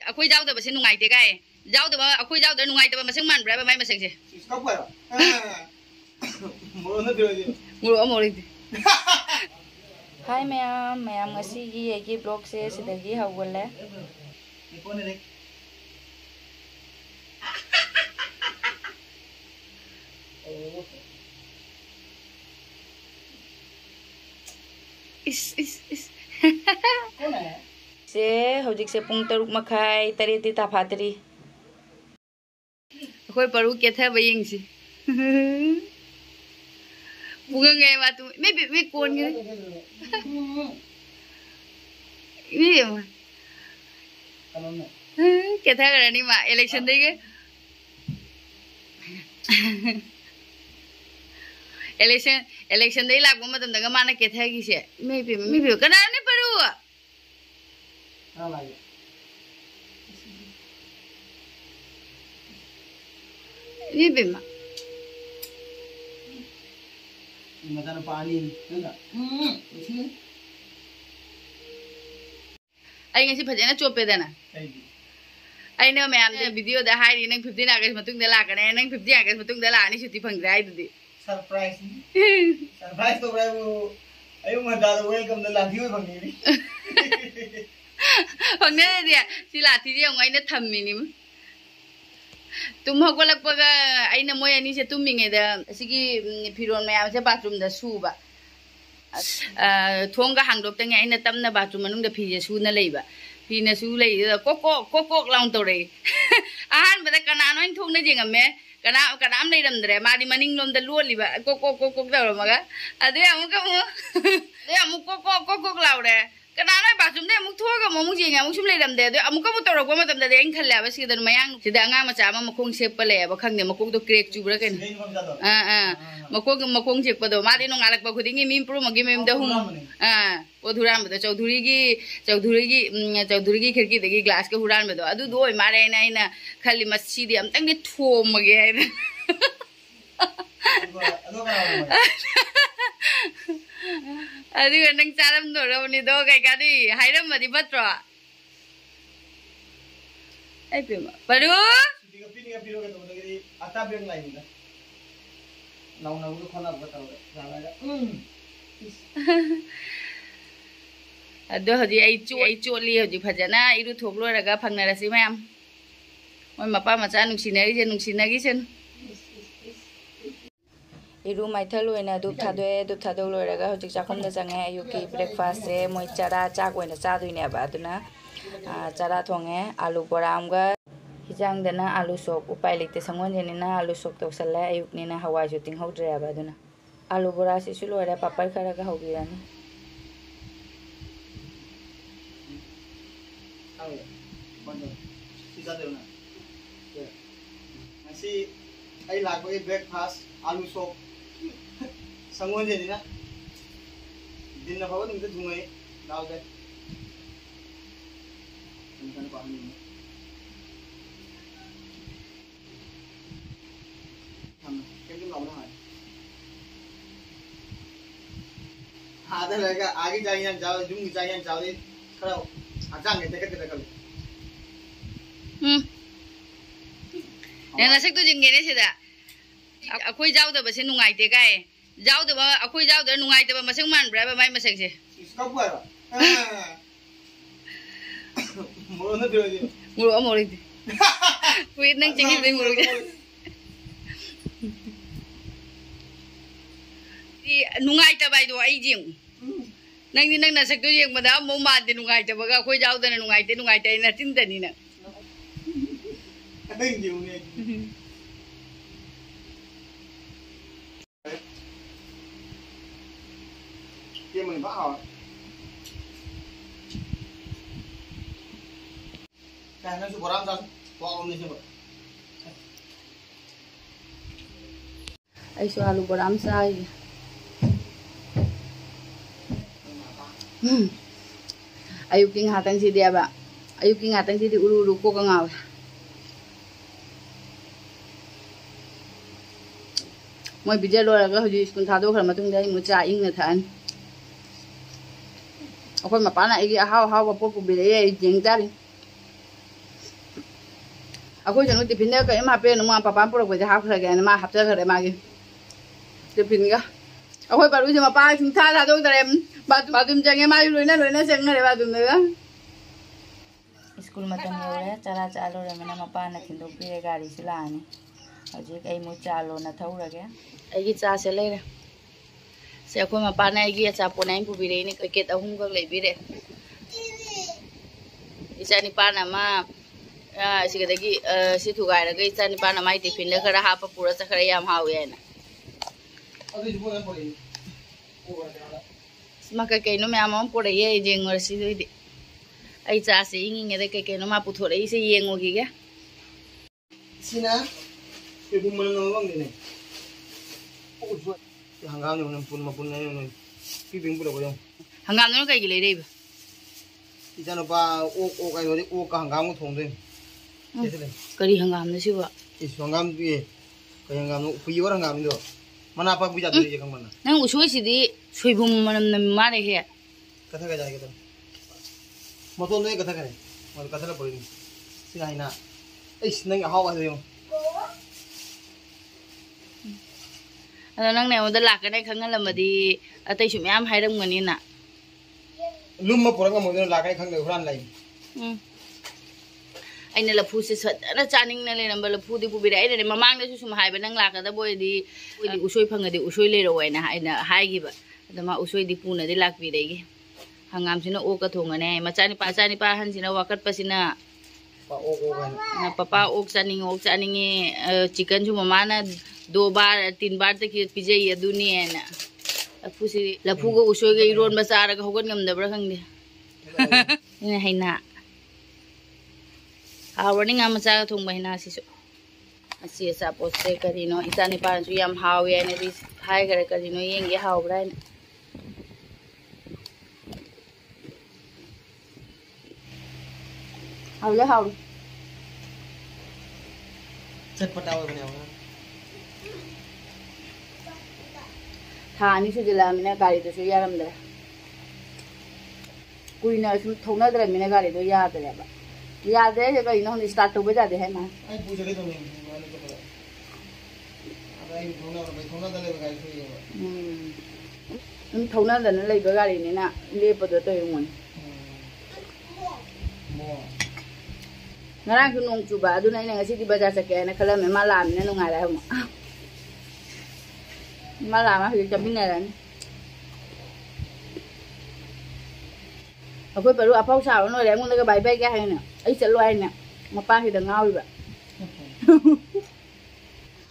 अखोई जाउदब से नुंगाइते गाय जाउदब अखोई जाउदब नुंगाइतब मसंग मानब्रा बाय मसंग से मोरी हाय मैम मैम ngasiगी एगी ब्लॉग से सिदगी हवले इस कौन है से हौजिक से पुंग 6 मखाय 3 ताफातरी अखोय परू केथा बयिंगसी पुंगे बातु मे कोन गे ये केथा करनी मा इलेक्शन देगे इलेक्शन दे लागबो मतम दगा माना केथा गिसे मे कना ने परू ये बेमा मदन पानी ना आई ngasi फजेना चोपे देना आइना मैम ने वीडियो दा हाई नंग 15 अगस्त मतुंग दा लागने नंग 15 अगस्त मतुंग दा लानी छुट्टी फंगरे आई दुदी सरप्राइज तो भाई वो अयो मजा तो वेलकम दा लाथी हो फंगनी फंगने दिया सी लाथी जे ngaiना थम्मिनी तुम हगोलकपगा आइना मोय अनि से तुमिङे दा सिगी फिरोन मयाम से बाथरूम दा सुबा थोंगा हांगदोक्तंगे आइना तमना बाथरूम मनुंग दा फिजे सुना लेबा फिना सु लेइ कोक लाउन तोरे आहान बदा कनानो इन थोंना जेंगमे कनाम लेरमद्रे मादी मनिंग लोमदा लोलिबा कोक तोरमगा अदे अमुक कोक लाउरे कनानो बाथरूम दे अमुक थोगा ममु जेंगा अमुक सुम लेरमदे अदे अमुक मु तोरक मतम दे इन खल्लाबा सिदा मयांग सिदा अंगा मचा मा मखोंग सेप लेबा खंगने मकोक तो क्रेक चुब्रा केन मकोंग सेपदो मादी नो गालकबा खुदिंगी मीम प्रो मगे मेम द हुम ओधुराम बद चौधुरी खिड़की दगी ग्लास के हुरान बदो अदु दो मारे ना खल्ली मस्सी दे अमतंग थोमगे अदुगा नंग चारम दोरबनी दो कैकादी हाइरमदी बत्रो आई पेमा परू पिनिगा पिरोगा तो दगी आता बेंग लाइदा लाउना वो खना बताओ जालागा अदो हजी आई चोली हजी फजना इरु थोबलोरगा फंगनारसी मैम मोय मपा मचा नुसिनागिसन इरु माइथल ओइना दुप थादो लोरगा हजी चाखमदा चंगे अयुकी ब्रेकफास्ट से मोय चारा चाक ओइना चादुइनेबा अदुना चारा थोंगे आलू बोरामगा हिजांगदना आलू सोप उपाय लेते संगोनजेनिना आलू सोप तौसल्ला अयुकनिना हवाई जुटिंग हौद्रेबा अदुना आलू बोरा सिसु लोरे पापड़ खरागा हौबिरानी आई लागो ब्रेकफास्ट आलू सोप संगोन जेनिना दिन ना भवन निते धुंगे दाल दे इनकन पानी हम केम लाउना है आधा लगा आगे जाइए जाओ जुंग जाइए जाओ दे खरा आजांग ने देखे देखे नंग असक तो जिंगेने सिदा अखोई जाउदब से नुंगाइते गाय जाउदब अखोई जाउदब नुंगाइतब मसंग मानब्रा बाय मसंग से इसका पुआरा मोरो न देओ मोरो कुइ नंग चिंगी बे मोरो नुंगाइतब आइदो आई जिंग नंग नसक तो जेंगबदा मो मादे नुंगाइतबगा अखोई जाउदना नुंगाइते ना चिंतनी ना नहीं जीवने ये mình bắt hỏi cái nó chụp ra sao qua ông đi xem vậy ai số alu boram sai ayuki ngatang si dia ba ayuki ngatang si di uru ko ka ngaw moi bija lo la ga hoji skun tha do khar matung dai mu cha ing na than akoi ma pa na igi haw haw ba po ku bi le jing ta ri अखोई जनु tiffin ने कई मा पे नुमा पापा पुरक पे हाफ खरगे मा हाफ खरे मागी टिफिन का अखोई पारू जे मपा सिंग था था दो तरे बाथरूम जंगे मा लोइना जंगरे बाथरूम ने स्कूल मतम योरे चला चालो रे मना मपा न थिंदो पीरे गाड़ी से लाने हजिक आई मु चालो न थौरगे आई चा से लेरे से अखोई मपा ने आई चा पोनाई पुबिरे नि पैकेट अहुम गक लेबिरे इचा निपाना मा सिगदगी सि थुगाइरगे इचा निपाना माई टिफिन ने खरा हाप पुरा चखरा याम हावे ना मका कइनो म्याम हम पोरे ये जेंगर सि दोइदि आई चा से इंगिंगे दे कइनो मा पुथोरे इसे येंगोगी गे सिना पे बुमन न वंग ने ओ हंगाम ने पुन मपुन ने पि बिंग पुरो गयो हंगाम न कइ गिले रेब इजानो बा ओ काय होदे ओ का हंगाम को थोंदे करी हंगाम ने सिवा इस हंगाम भी कय हंगाम नो पुई वर हंगाम दो मना पा बुजा दे जे खमना नंग उसोय सिदि सोइबुम मनम न मारे हे कथा का जागे तो मतो ने कथा करे मत कथा ला पड़ी सिना हिना इस नंग हावा दे अदा नंग ने ओदा लाकने खंगलमदी अतै सु म्याम हाइरमगनी ना लुम पुरंग मोदन लाकने खंगले हुरान लाई अने लफू से सदना चानिंग न लेनब लफूदी पुबिरे अने ममांग दसु सुम हाइबे नंग लाकदा बोयदी ओइदी उसोय फंगदी उसोय लेरो वैना आइना हाइगिबा अदमा उसोयदी पुनदि लाकबिरेगी हंगाम सिना ओ का थोंगने मचानी पा हनसिना वाकट पसिना पापा ओक चानिंगे चिकन सु ममाना 2 बार 3 बार तक पिजे अदुनी ना लफूसी लफू को उसोय गे इरोन बचारग होगन ngमदब्रा खंगदे ने हैना हावनी nga macha thong bahina sisu asi sa poste karino itani pan su yam hawe ne di hai gare karino yenge hawbra ne hawle haw चटपटा बने होगा था नि सु जिला मिना गाड़ी तो सु यारम दे कुइना सु थोना दरे मिना गाड़ी तो या दरे बा याद है जब इन्हों ने स्टार्ट हो जाते हैं ना आई पूछ रही तो नहीं मैंने तो पता अब आई थोना दले गाड़ी से थोना दले ले गाड़ी ने ना ले पदो तो युवन ngarang su nong chu ba du nai na ngasi di bazaar sa ke na khala me ma lam ne nungai la ma lam ma hi chapin na ran akoi paru apau sa no le ngun ga bai bai ga hai na ai cha loi na ma pa hi da ngau ba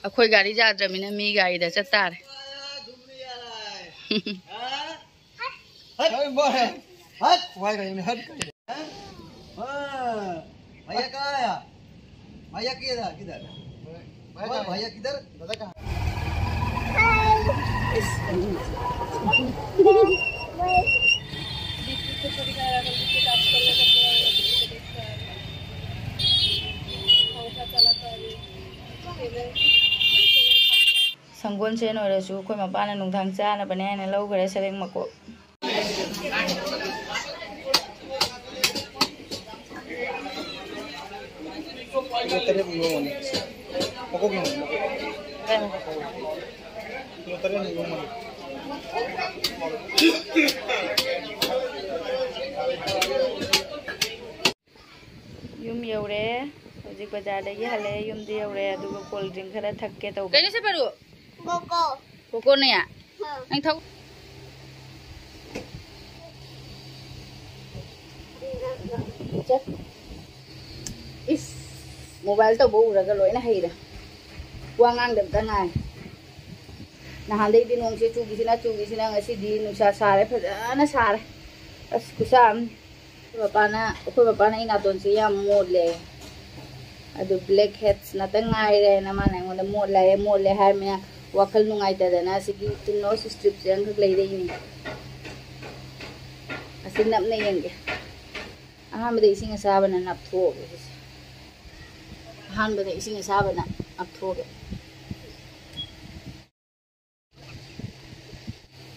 akoi gari ja dra mina mi gari da cha tar हट बोल हट Y का हट हां भैया कहाँ आया भैया किधर भैया किधर दादा कहाँ संगोन से नोरसु कोई मपाना नुंथांग चाना बने ने लौगरे सेरेंग मको तेरे भी वो मने मको क्यों तेरे नहीं वो मने युम यौरे हजिक बाजार दगी हले yum the you're अदुगो cold drink खरा थक्के तो कने से परू कोको ने या नंग थौ इस मोबाइल तो बहु रगा लोइना हेरा वांगांग दम तंगाय नहान दे दिन नोंग से चुगी ngasi di nusa sare फजाना सारे अस कुसाम बापाना ina ton si yam modle adu black hats na tangay re na man ang wala modle har me wakal nungai ta dana sigi tinno strip jang khak lei dei ni asin nap ne yeng aha me dei singa sabana nap tho han be dei singa sabana ap tho ge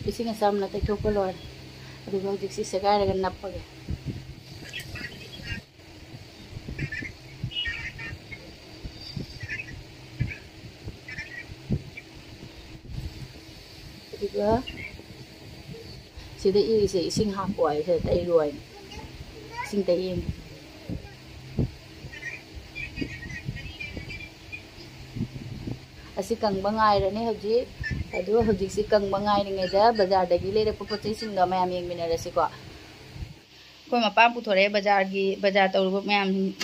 isinga samna te thok lor adu go diksi sagai ra nap ge सिदा इरिसे इसिंग हापवाय से तै रोय इसिंग तै यें असी कंगबा ngairane hojik adu hojik si कंगबा ngairine da bazar dagi lere popochai sing da mayam yeng minarasi ko koi mapam puthore bazar tawruba mayam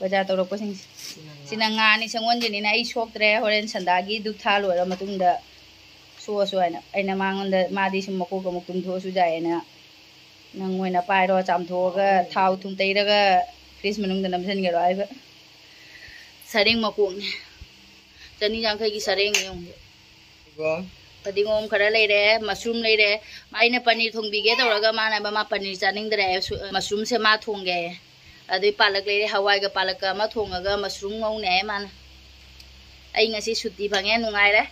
bazar tawrok pasing sinanga ni sangwan jeni na ai soktre horen sandagi duk tha lora matung da so aina aina mangon da madi sum mako ko mukum tho su jai na nang moina pai ro cham tho ga thau thum tei da ga fridge manung da namsan ge ro ai ba saring makung chani jang khai ki sareng yong padingom khara lei re mushroom lei re aina paneer thong bi ge da ra ga mana ba ma paneer chaning dre mushroom se ma thong ge adui palak lei re hawai ga palak ma thong ga mushroom ngau ne mana ai ngasi suti phange nungai re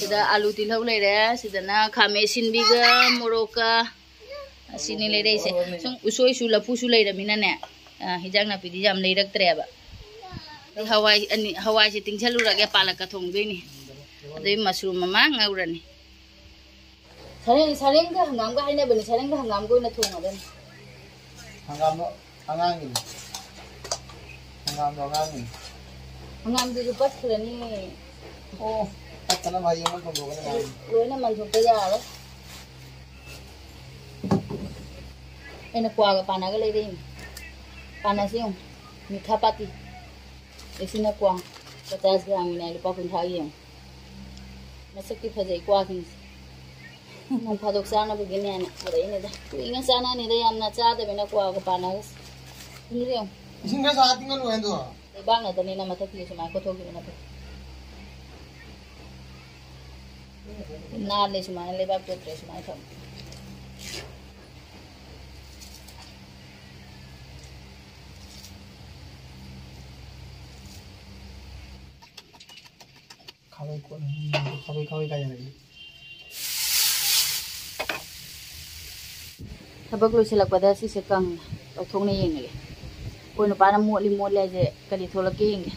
sida alu tilhau lei re sida na khame sinbi ga moroka sini lei re se sung usoi su lapu su lei ra mina ne hijang na pidi jam lei rak tre ba hawai si tingchalu ra ge palak ka thong doi ni adui mushroom ma ngaurani sareng ga hangam ga haina bani sareng ga hangam go na thong adan hangam no angang ni hangam du pas khani oh patana bhai man kon do ga loina man thok ya ba ena kwa ga pana ga lei dei pana siung mitha pati esina kwa 50 gram ni lupa kun tha yeng masak ki phajai kwa kin nong phadok sana bu gine na dei ne da inga sana ni da yam na cha de bena kwa ga pana ga ni re singa sa tinga no endo ba na da ni na mathak ki suma ko thok ni na na le suma le ba ko tre suma tham खावे का जाने थबक लोइसलकपदा सिसे कंग लौथोंने येंगे कोई नुपाना मोली जे कली थोलके येंगे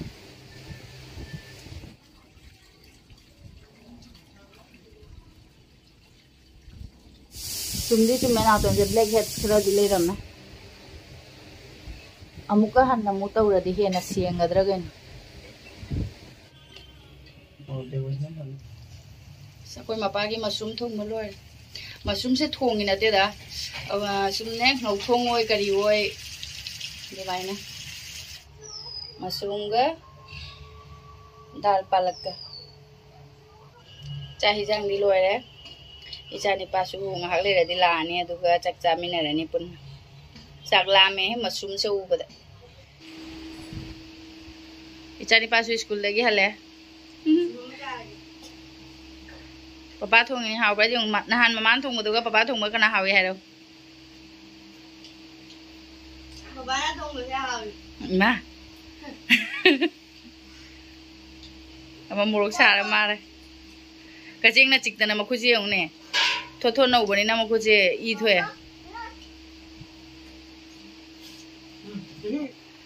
चुमदी चुमे ना तो जे black head खरा दि लेरम अमुका हन्ना मु तौरदि हेना सेंगद्रगन कोई मपागी मशरूम थोंग मलोय मशरूम से थोंगी नते दा सुमने नौ थोंग ओय करी ओय देबाइना मशरूम गा दाल पालक का चाही जांग दि लोय रे इचानी पासु ngahak le radi laani aduga chak chaminarani pun chak lame mushroom से ubada इचानी पासु school lagi hale Papa thong ni haw ba jong nahan maman thong mudu ga papa thong ba kana hawi hai do papa thong ba ya hawi ma ama murok sa ra ma re ka jing na chik ta na ma khu ji yong ne tho no ba ni na ma khu je I thwe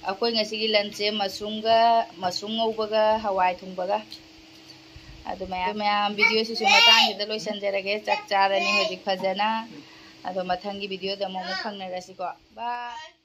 akoi ngasi gi lunch mushroom ngau ba ga hawai thong ba ga adu mayam video si suma tang hida loi sanjarage chak charani hoji phajana adu mathangi video da mo phangna rasi ko bye